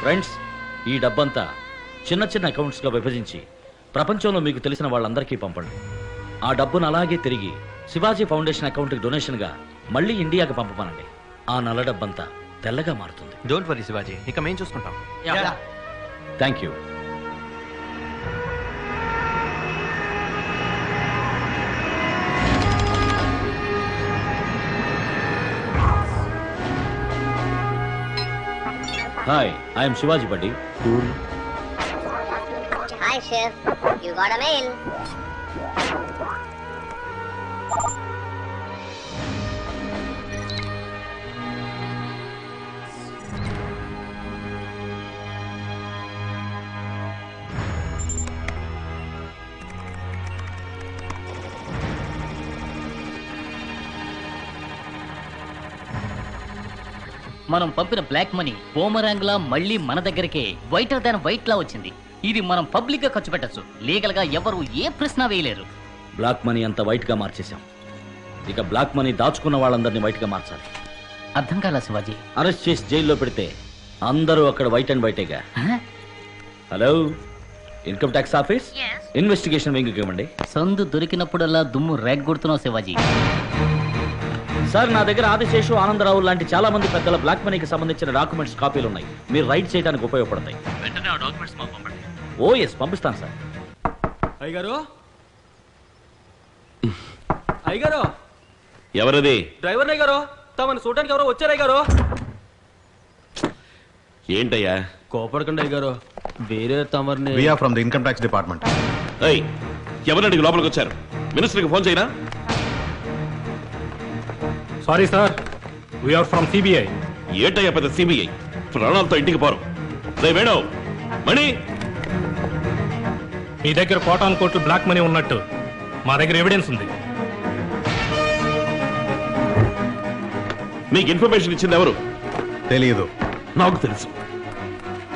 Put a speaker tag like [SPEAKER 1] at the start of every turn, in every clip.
[SPEAKER 1] Friends, ఈ డబ్బంతా చిన్న చిన్న అకౌంట్స్గా విభజించి ప్రపంచంలో మీకు తెలిసిన వాళ్ళందరికీ పంపండి. ఆ డబ్బును అలాగే తిరిగి శివాజీ ఫౌండేషన్ అకౌంట్కి డొనేషన్గా మళ్ళీ ఇండియాకి పంపమనండి. ఆ నల్ల డబ్బంతా తెల్లగా మారుతుంది.
[SPEAKER 2] డోంట్ వరీ శివాజీ, ఇక మేము చూసుకుంటాం.
[SPEAKER 1] Thank you. Hi, I am Shivaji buddy. Cool.
[SPEAKER 3] Hi chef, you got a mail.
[SPEAKER 4] మనం పంపిన బ్లాక్ మనీ బూమరాంగ్ లా మళ్ళీ మన దగ్గరికే వైటర్ దాన్ వైట్ లా వచ్చింది. ఇది మనం పబ్లిక్ గా ఖర్చు పెట్టచ్చు. లీగల్ గా ఎవరు ఏ ప్రశ్న వేయలేరు.
[SPEAKER 1] బ్లాక్ మనీ అంతా వైట్ గా మార్చేశాం. ఇక బ్లాక్ మనీ దాచుకున్న వాళ్ళందరినీ వైట్ గా మార్చాలి.
[SPEAKER 4] అర్థం కాలా శివాజీ?
[SPEAKER 1] అరెస్ట్ చేసి జైల్లో పెడితే అందరూ అక్కడ వైట్ అండ్ వైటేగా. Hello, income tax office, investigation wing ఇవ్వండి.
[SPEAKER 4] సందు దొరికినప్పుడల్లా దుమ్ము రేగ్గొడుతున్నావు శివాజీ.
[SPEAKER 1] సార్, నా దగ్గర ఆదిశేషు, ఆనందరావు లాంటి చాలా మంది పెద్దల బ్లాక్ మనీకి సంబంధించిన డాక్యుమెంట్స్ కాపీలు ఉన్నాయి. మీరు రైట్ చేయడానికి ఉపయోగపడతాయి. వెంటనే ఆ డాక్యుమెంట్స్ మాకు పంపండి. ఓ ఎస్, పంపిస్తాను సార్.
[SPEAKER 5] అయ్యగారు, అయ్యగారు,
[SPEAKER 1] ఎవరది?
[SPEAKER 5] డ్రైవర్ అయ్యగారు, తమను చూడడానికి ఎవరో వచ్చారు అయ్యగారు.
[SPEAKER 1] ఏంటయ్యా?
[SPEAKER 5] కోపడకండి అయ్యగారు, వేరే తమరిని.
[SPEAKER 6] We are from the income tax department.
[SPEAKER 1] ఎవరండి లోపలికి వచ్చారు? మినిస్టర్కి ఫోన్ చేయనా?
[SPEAKER 7] Sorry sir, we are from CBI.
[SPEAKER 1] ఏంటయ్యా పెద్ద సిబిఐ? ప్రాణాలతో ఇంటికి పోరు. వేణు, మణి,
[SPEAKER 7] మీ దగ్గర కోటాను కోట్లు బ్లాక్ మనీ ఉన్నట్టు మా దగ్గర ఎవిడెన్స్ ఉంది.
[SPEAKER 1] మీకు ఇన్ఫర్మేషన్ ఇచ్చింది ఎవరు?
[SPEAKER 6] తెలియదు.
[SPEAKER 1] నాకు తెలుసు.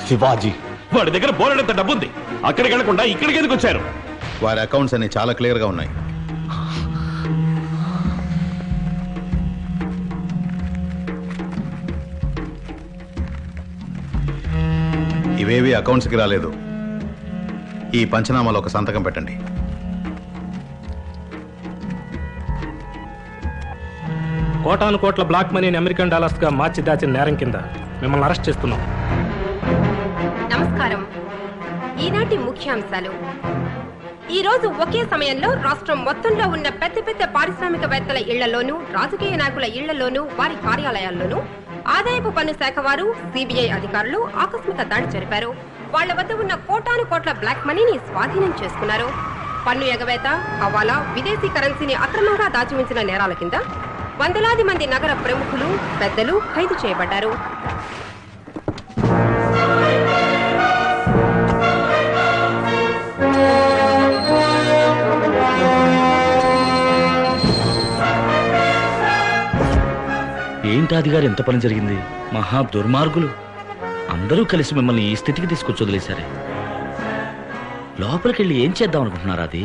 [SPEAKER 1] శివాజీ, వాడి దగ్గర బోలెడంత డబ్బు ఉంది. అక్కడికి వెళ్లకుండా ఇక్కడికి ఎందుకు వచ్చారు?
[SPEAKER 6] వారి అకౌంట్స్ అన్ని చాలా క్లియర్ గా ఉన్నాయి. ఇవేవి అకౌంట్స్కి రాలేదు. ఈ పంచనామాలో ఒక సంతకం పెట్టండి.
[SPEAKER 7] కోటాను కోట్ల బ్లాక్ మనీని అమెరికన్ డాలర్స్ గా మార్చి దాచిన నేరం కింద మిమ్మల్ని అరెస్ట్ చేస్తున్నాం.
[SPEAKER 8] నమస్కారం. ఈనాటి ముఖ్యాంశాలు. ఈ రోజు ఒకే సమయంలో రాష్ట్రం మొత్తంలో ఉన్న పెద్ద పెద్ద పారిశ్రామికవేత్తల ఇళ్లలోనూ, రాజకీయ నాయకుల ఇళ్లలోనూ, వారి కార్యాలయాల్లోనూ ఆదాయపు పన్ను శాఖ వారు, సిబిఐ అధికారులు ఆకస్మిక దాడి జరిపారు. వాళ్ల వద్ద ఉన్న కోటాను కోట్ల బ్లాక్ మనీని స్వాధీనం చేసుకున్నారు. పన్ను ఎగవేత, హవాలా, విదేశీ కరెన్సీని అక్రమంగా దాచి ఉంచిన నేరాల కింద వందలాది మంది నగర ప్రముఖులు, పెద్దలు ఖైదు చేయబడ్డారు.
[SPEAKER 1] ఏంటాది గారు, ఎంత పని జరిగింది? మహా దుర్మార్గులు అందరూ కలిసి మిమ్మల్ని ఈ స్థితికి తీసుకొచ్చి వదిలేశారే. లోపలికెళ్ళి ఏం చేద్దాం అనుకుంటున్నారా? అది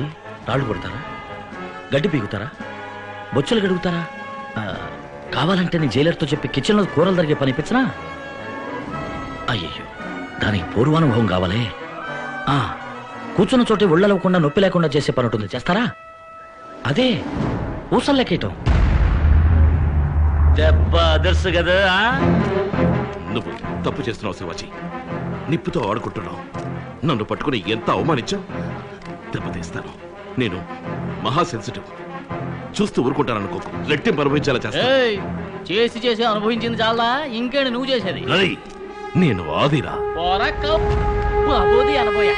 [SPEAKER 1] రాళ్ళు కొడతారా? గడ్డి పీకుతారా? బొచ్చులు గడుగుతారా? కావాలంటే నీ జైలర్తో చెప్పి కిచెన్లో కూరలు జరిగే పని ఇప్పించనా? అయ్యయ్యో, దానికి పూర్వానుభవం కావాలే. కూర్చున్న చోటే ఒళ్ళలవకుండా నొప్పి లేకుండా చేసే పని ఉంటుంది, చేస్తారా? అదే ఊసలు లెక్కేయటం. దెబ్బ అదర్సు కదా.
[SPEAKER 9] నువ్వు తప్పు చేస్తున్నావు శివాజీ. నిప్పుతో ఆడుకుంటున్నావు. నన్ను పట్టుకుని ఎంత అవమానించావు. దెబ్బతీస్తాను. నేను మహా సెన్సిటివ్. చూస్తూ ఊరుకుంటాననుకోకు. రెట్టింపు అనుభవించాలా చేస్తా.
[SPEAKER 4] చేసి చేసి అనుభవించింది చాలా, ఇంకేంటి నువ్వు చేసేది?
[SPEAKER 9] నేను ఆదిరా.
[SPEAKER 4] అనబోయా.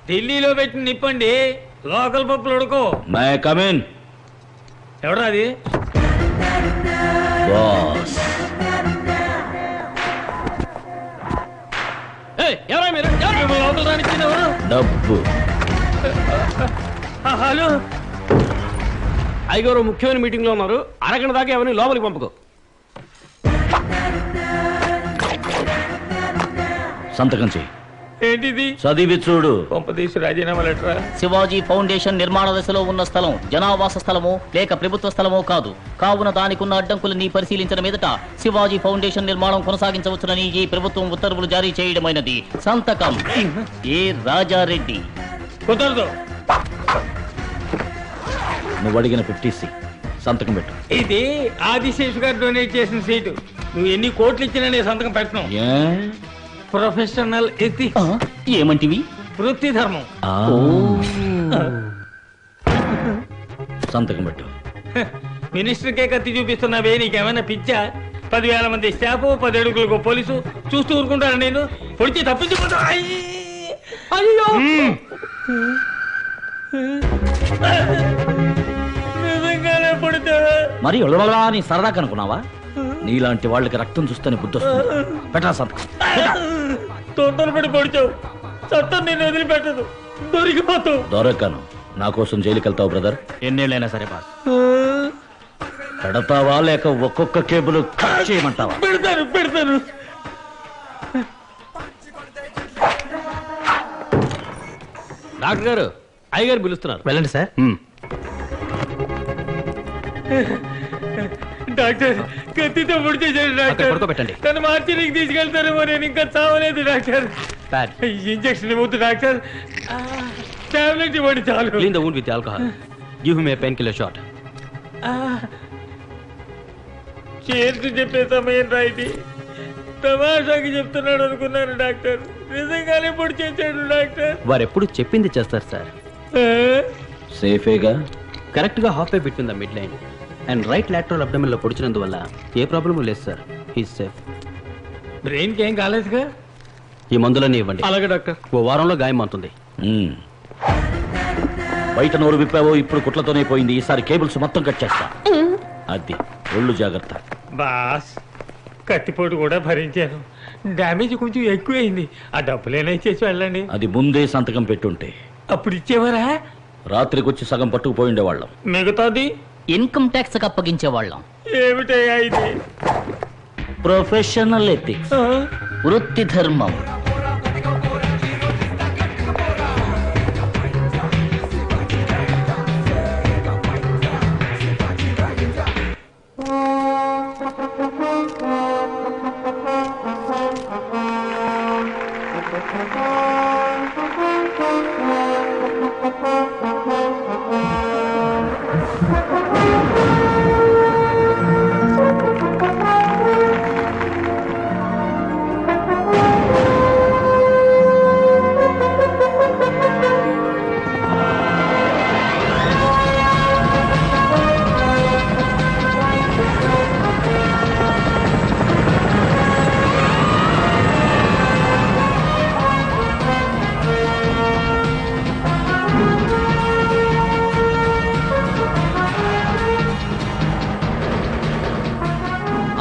[SPEAKER 5] ఢిల్లీలో పెట్టిన నిప్పండి, లోకల్ పప్పులు ఉడుకో. ఎవరు అది? ఎవరా మీరు? లోపల రానిచ్చింది ఎవరు?
[SPEAKER 1] డబ్బు.
[SPEAKER 5] హలో, అయ్యగారు ముఖ్యమైన మీటింగ్ లో ఉన్నారు, అరగంట దాకా ఎవరిని లోపలికి పంపకు.
[SPEAKER 1] సంతకం చెయ్యి.
[SPEAKER 5] ఏంటిది?
[SPEAKER 1] చదివి చూడు.
[SPEAKER 5] పంపదీసి రాజీనామా లెటరా?
[SPEAKER 4] శివాజీ ఫౌండేషన్ నిర్మాణ దశలో ఉన్న స్థలం జనావాస స్థలమో లేక ప్రభుత్వ స్థలమో కాదు. కావున దానికున్న అడ్డంకులని పరిశీలించిన మీదట శివాజీ ఫౌండేషన్ నిర్మాణం కొనసాగించవచ్చునని ఈ ప్రభుత్వం ఉత్తర్వులు జారీ చేయడమైనది. సంతకం ఏ రాజారెడ్డి.
[SPEAKER 5] కుదరదు.
[SPEAKER 1] నువ్వు అడిగిన 50C సంతకం పెట్టు.
[SPEAKER 5] ఇది ఆదిశేషు గారు డొనేట్ చేసిన సీటు. నువ్వు ఎన్ని కోట్లు ఇచ్చినా నేను సంతకం పెట్టను.
[SPEAKER 1] ఏ?
[SPEAKER 5] Professional ethics.
[SPEAKER 4] ఏమంటివి?
[SPEAKER 5] వృత్తి ధర్మం.
[SPEAKER 1] సంతకం పెట్టు.
[SPEAKER 5] మినిస్టర్కే కత్తి చూపిస్తున్నావే, నీకేమైనా పిచ్చా? 10,000 మంది స్టాఫ్, 10 అడుగులకు పోలీసు చూస్తూ ఊరుకుంటాను. నేను పొడిచి తప్పించుకుంటా. అయ్యో, నిజంగానే పొడితే
[SPEAKER 1] మరి ఒళ్ళవలా అని సరదా కనుకున్నావా? నీలాంటి వాళ్ళకి రక్తం చూస్తేనే బుద్ధి వస్తుంది. పెట్టా సంతకం.
[SPEAKER 5] తొందర పడి పొడిచావు. చట్టం నేను వదిలిపెట్టదు. దొరికిపోతావు.
[SPEAKER 1] దొరకను. నా కోసం జైలుకి వెళ్తావు బ్రదర్.
[SPEAKER 4] ఎన్నేళ్ళైనా సరే బాస్.
[SPEAKER 1] పెడతావా లేక ఒక్కొక్క కేబుల్ కట్ చేయమంటావా?
[SPEAKER 5] పెడతాను. డాక్టర్ గారు, అయ్యగారు పిలుస్తున్నారు.
[SPEAKER 2] వెళ్ళండి సార్.
[SPEAKER 5] డాక్టర్, కత్తితో పొడి చేశాడు
[SPEAKER 2] అక్కడ
[SPEAKER 5] డాక్టర్.
[SPEAKER 2] పడుకోబెట్టండి.
[SPEAKER 5] తను మార్చినికి తీసుకెళ్తారేమో, నేను ఇంకా చావలేదు డాక్టర్.
[SPEAKER 2] Bad.
[SPEAKER 5] ఇంజక్షన్ ఇవ్వద్దు డాక్టర్, టాబ్లెట్ ఇవ్వండి చాలు.
[SPEAKER 2] Clean the wound with alcohol. Give him a painkiller shot.
[SPEAKER 5] చేర్చి చెప్పే సమయం రాయిది. తమాషాకి చెప్తున్నాడు అనుకున్నాను డాక్టర్. నిజంగానే పొడి చేశాడు డాక్టర్.
[SPEAKER 2] వారు ఎప్పుడు చెప్పింది చేస్తారు సార్.
[SPEAKER 1] సేఫేగా?
[SPEAKER 2] కరెక్ట్ గా half way between the mid line and right lateral abdomen లో పొడిచినందువల్ల ఏ ప్రాబ్లము లేదు సార్. He's safe.
[SPEAKER 5] బ్రెయిన్ కి ఏం కాలేదుగా?
[SPEAKER 2] ఈ మందులన్నీ ఇవ్వండి.
[SPEAKER 5] అలాగే డాక్టర్.
[SPEAKER 2] ఓ వారంలో గాయం అవుతుంది.
[SPEAKER 1] బయట నోరు విప్పావో ఇప్పుడు కుట్లతోనే పోయింది. ఈసారి కేబుల్స్ మొత్తం కట్ చేస్తా. అది ఒళ్ళు జాగ్రత్త.
[SPEAKER 5] బాస్, కత్తిపోటు కూడా భరించాను. డ్యామేజ్ కొంచెం ఎక్కువైంది. ఆ డబ్బులేనా ఇచ్చేసి వెళ్ళండి.
[SPEAKER 1] అది ముందే సంతకం పెట్టుంటే
[SPEAKER 5] అప్పుడు ఇచ్చేవారా?
[SPEAKER 1] రాత్రికి వచ్చి సగం పట్టుకుపోయిండేవాళ్ళం.
[SPEAKER 5] మిగతాది
[SPEAKER 4] ఇన్కమ్ ట్యాక్స్ అప్పగించే వాళ్ళం.
[SPEAKER 5] ఏమిటయ్యా ఇది?
[SPEAKER 1] ప్రొఫెషనల్ ఎథిక్స్,
[SPEAKER 4] వృత్తి ధర్మం.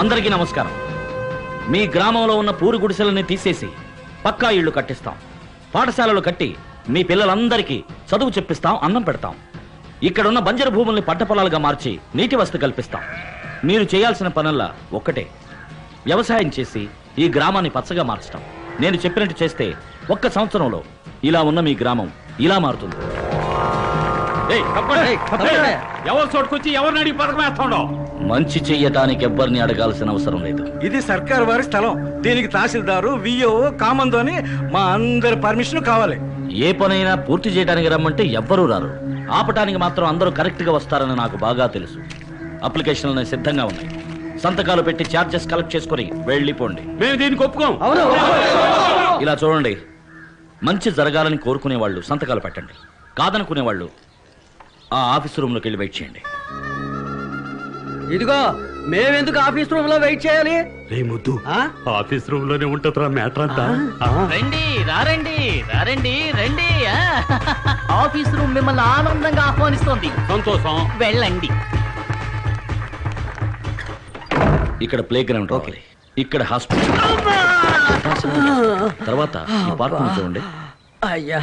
[SPEAKER 1] అందరికీ నమస్కారం. మీ గ్రామంలో ఉన్న పూరి గుడిసెలని తీసేసి పక్కా ఇళ్లు కట్టిస్తాం. పాఠశాలలు కట్టి మీ పిల్లలందరికీ చదువు చెప్పిస్తాం, అన్నం పెడతాం. ఇక్కడున్న బంజరు భూముల్ని పంట పొలాలుగా మార్చి నీటి వసతి కల్పిస్తాం. మీరు చేయాల్సిన పనుల్లా ఒక్కటే, వ్యవసాయం చేసి ఈ గ్రామాన్ని పచ్చగా మార్చడం. నేను చెప్పినట్టు చేస్తే 1 సంవత్సరంలో ఇలా ఉన్న మీ గ్రామం ఇలా మారుతుంది.
[SPEAKER 5] ఎవరు చోటుకొచ్చి ఎవరిని అడిగి పథకం వేస్తాడో?
[SPEAKER 1] మంచి చెయ్యటానికి ఎవ్వరిని అడగాల్సిన అవసరం లేదు.
[SPEAKER 10] ఇది సర్కార్ వారి స్థలం. దీనికి తహసీల్దారు, విఓ, కామందో అని మా అందరి పర్మిషన్ కావాలి.
[SPEAKER 1] ఏ పనైనా పూర్తి చేయడానికి రమ్మంటే ఎవ్వరూ రారు. ఆపటానికి మాత్రం అందరూ కరెక్ట్ గా వస్తారని నాకు బాగా తెలుసు. అప్లికేషన్లు సిద్ధంగా ఉన్నాయి. సంతకాలు పెట్టి ఛార్జెస్ కలెక్ట్ చేసుకుని వెళ్ళిపోండి.
[SPEAKER 5] మేము దీనికి ఒప్పుకోం.
[SPEAKER 1] ఇలా చూడండి, మంచి జరగాలని కోరుకునే వాళ్ళు సంతకాలు పెట్టండి. కాదనుకునే వాళ్ళు ఆ ఆఫీస్ రూమ్ లోకి వెళ్ళి వెయిట్ చేయండి.
[SPEAKER 10] ఇదిగో, మేమెందుకు ఆఫీస్ రూమ్ లో వెయిట్ చేయాలి?
[SPEAKER 9] ఆఫీస్ రూమ్ లోనే ఉంటుందిరా మ్యాటర్ అంతా.
[SPEAKER 4] రండి రారండి రండి. ఆఫీస్ రూమ్ మిమ్మల్ని ఆనందంగా ఆహ్వానిస్తోంది.
[SPEAKER 5] సంతోషం.
[SPEAKER 4] వెళ్ళండి.
[SPEAKER 1] ఇక్కడ ప్లే గ్రౌండ్ రావాలి, ఇక్కడ హాస్పిటల్, తర్వాత ఈ పార్క్ చూడండి.
[SPEAKER 10] అయ్యా,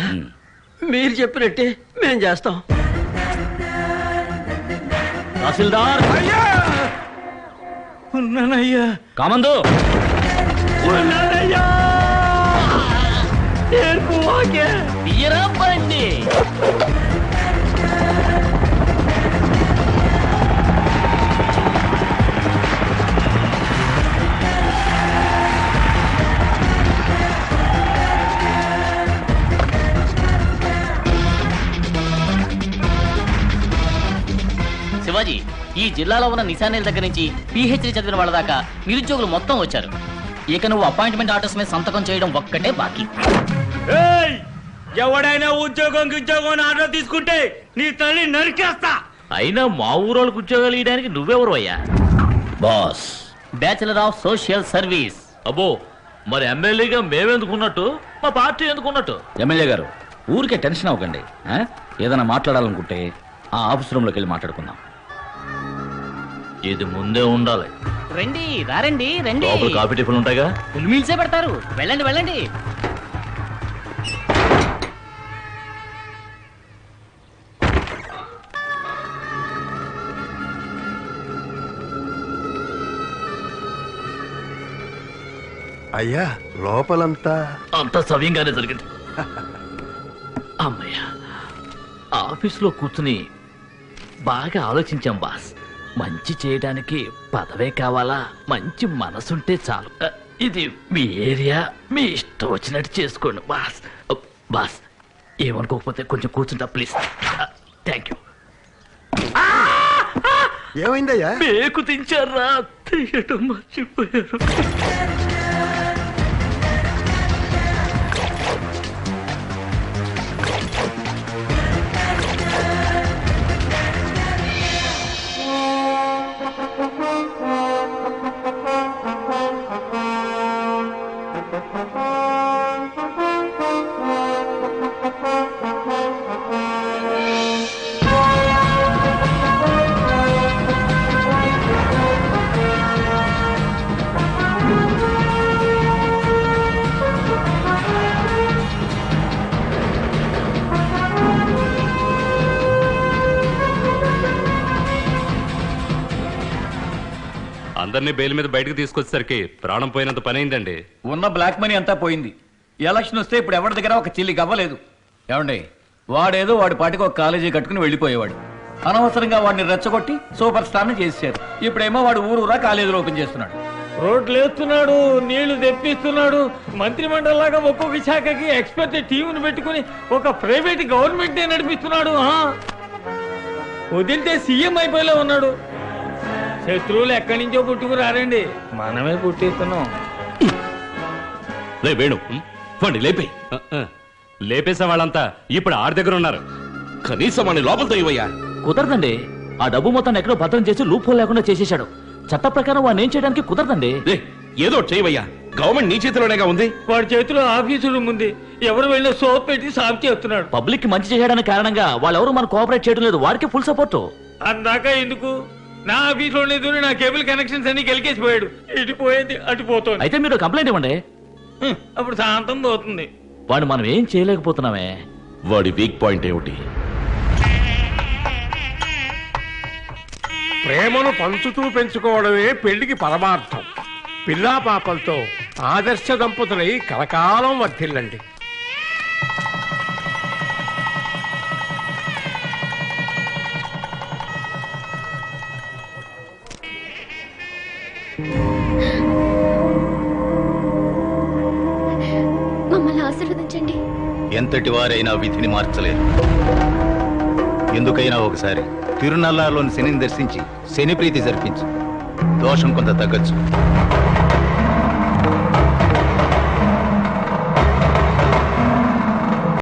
[SPEAKER 10] మీరు చెప్పినట్టే మేం చేస్తాం.
[SPEAKER 1] తహసీల్దార్
[SPEAKER 10] అయ్యా ఉన్నానయ్యా
[SPEAKER 1] కామందు
[SPEAKER 10] ఉన్నానయ్యా ఏర్పు ఓకే
[SPEAKER 4] తీయరా బండి. శివాజీ, ఈ జిల్లాలో ఉన్న నిశానేల దగ్గర నుంచి పిహెచ్డి చదివిన వాళ్ళ దాకా నిరుద్యోగులు మొత్తం వచ్చారు. ఇక నువ్వు అపాయింట్మెంట్ ఆర్డర్స్ మీద సంతకం చేయడం ఒక్కటే బాకీ.
[SPEAKER 5] ఎవడైనా ఉద్యోగం ఆర్డర్ తీసుకుంటే నీ తల్లి నరికేస్తా.
[SPEAKER 1] అయినా మా ఊరోళ్ళకి ఉద్యోగాలు ఇవ్వడానికి నువ్వెవరు అయ్యా? Boss.
[SPEAKER 4] Bachelor of social service.
[SPEAKER 1] అబ్బో, మరి ఎమ్మెల్యేగా మేమెందుకున్నట్టు, మా పార్టీ ఎందుకున్నట్టు? ఎమ్మెల్యే గారు, ఊరికే టెన్షన్ అవ్వకండి. ఏదైనా మాట్లాడాలనుకుంటే ఆ ఆఫీస్ రూమ్లోకి వెళ్ళి మాట్లాడుకుందాం. ఇది ముందే ఉండాలి.
[SPEAKER 4] రండి రారండి రండి.
[SPEAKER 1] లోపల కాఫీ టిఫిన్ ఉంటాయిగా.
[SPEAKER 4] ఫుల్ మీల్సే పెడతారు. వెళ్ళండి వెళ్ళండి.
[SPEAKER 10] అయ్యా లోపలంతా
[SPEAKER 1] అంతా సవ్యంగానే జరిగింది. అమ్మయ్య, ఆఫీసులో కూర్చుని బాగా ఆలోచించాం బాస్. మంచి చేయడానికి పదవే కావాలా, మంచి మనసుంటే చాలు. ఇది మీ ఏరియా, మీ ఇష్టం వచ్చినట్టు చేసుకోండి బాస్. బాస్, ఏమనుకోకపోతే కొంచెం కూర్చుంటా ప్లీజ్. Thank you.
[SPEAKER 10] ఏమైందయ్యా?
[SPEAKER 1] పేకు తించారా? తీయటం మర్చిపోయారు.
[SPEAKER 9] అందరినీ బెయిల్ మీద బయటకు తీసుకొచ్చేసరికి ప్రాణం పోయినంత పని అయిందండి.
[SPEAKER 10] ఉన్న బ్లాక్ మనీ అంతా పోయింది. ఎలక్షన్ వస్తే ఇప్పుడు ఎవరి దగ్గర ఒక చిల్లి గవ్వలేదు. ఏమండి, వాడేదో వాడి పాటికి ఒక కాలేజీ కట్టుకుని వెళ్ళిపోయేవాడు. అనవసరంగా వాడిని రెచ్చగొట్టి సూపర్ స్టార్ని చేశారు. ఇప్పుడేమో వాడు ఊరూరా కాలేజీలు ఓపెన్ చేస్తున్నాడు.
[SPEAKER 5] రోడ్లు వేస్తున్నాడు, నీళ్లు తెప్పిస్తున్నాడు. మంత్రి మండలిలాగా ఒక్కొక్క శాఖకి ఎక్స్పర్ట్ టీంను పెట్టుకుని ఒక ప్రైవేట్ గవర్నమెంట్ నడిపిస్తున్నాడు. వదిలితే సీఎం అయిపోయేలా ఉన్నాడు. శత్రువులు ఎక్కడి నుంచో పుట్టుకురారండి, మనమే పుట్టిస్తున్నాం.
[SPEAKER 9] వేణు పండి లేపే. లేపేసే వాళ్ళంతా ఇప్పుడు ఆడి దగ్గర ఉన్నారు. కనీసం వాడిని లోపలతో ఇవ్వయ్యా.
[SPEAKER 1] కుదరదండి. ఆ డబ్బు మొత్తాన్ని ఎక్కడో భద్రం చేసి లూప్ హోల్ లేకుండా చేసేశాడు. చట్ట ప్రకారం వాడిని ఏం చేయడానికి కుదరదండి.
[SPEAKER 9] ఏదో చేయవయ్యా, గవర్నమెంట్ నీ చేతిలోనేగా ఉంది.
[SPEAKER 5] వాడి చేతిలో ఆఫీసు రూమ్ ఉంది. ఎవరు వెళ్ళినా సోప్ పెట్టి సాఫ్ చేస్తున్నాడు.
[SPEAKER 1] పబ్లిక్ కి మంచి చేయడానికి కారణంగా వాళ్ళెవరూ మనం కోఆపరేట్ చేయడం లేదు. వాడికి ఫుల్ సపోర్ట్.
[SPEAKER 5] అందాక ఎందుకు? నా ఆఫీస్లోనే దూరి నా కేబుల్ కనెక్షన్స్ అన్ని గెలికేసిపోయాడు. ఇటు పోయేది అటు పోతుంది.
[SPEAKER 1] అయితే మీరు కంప్లైంట్ ఇవ్వండి.
[SPEAKER 5] అప్పుడు శాంతం పోతుంది.
[SPEAKER 1] వాడు మనం ఏం చేయలేకపోతున్నామే.
[SPEAKER 9] వాడి వీక్ పాయింట్ ఏమిటి?
[SPEAKER 11] ప్రేమను పంచుతూ పెంచుకోవడమే పెళ్లికి పరమార్థం. పిల్లా పాపలతో ఆదర్శ దంపతులై కలకాలం వర్ధిల్లండి.
[SPEAKER 3] మమ్మల్ని ఆశీర్వదించండి.
[SPEAKER 6] ఎంతటి వారైనా విధిని మార్చలేరు. ఎందుకైనా ఒకసారి తిరునల్లాలోని శనిని దర్శించి శని ప్రీతి జరిపించు. దోషం కొంత తగ్గచ్చు.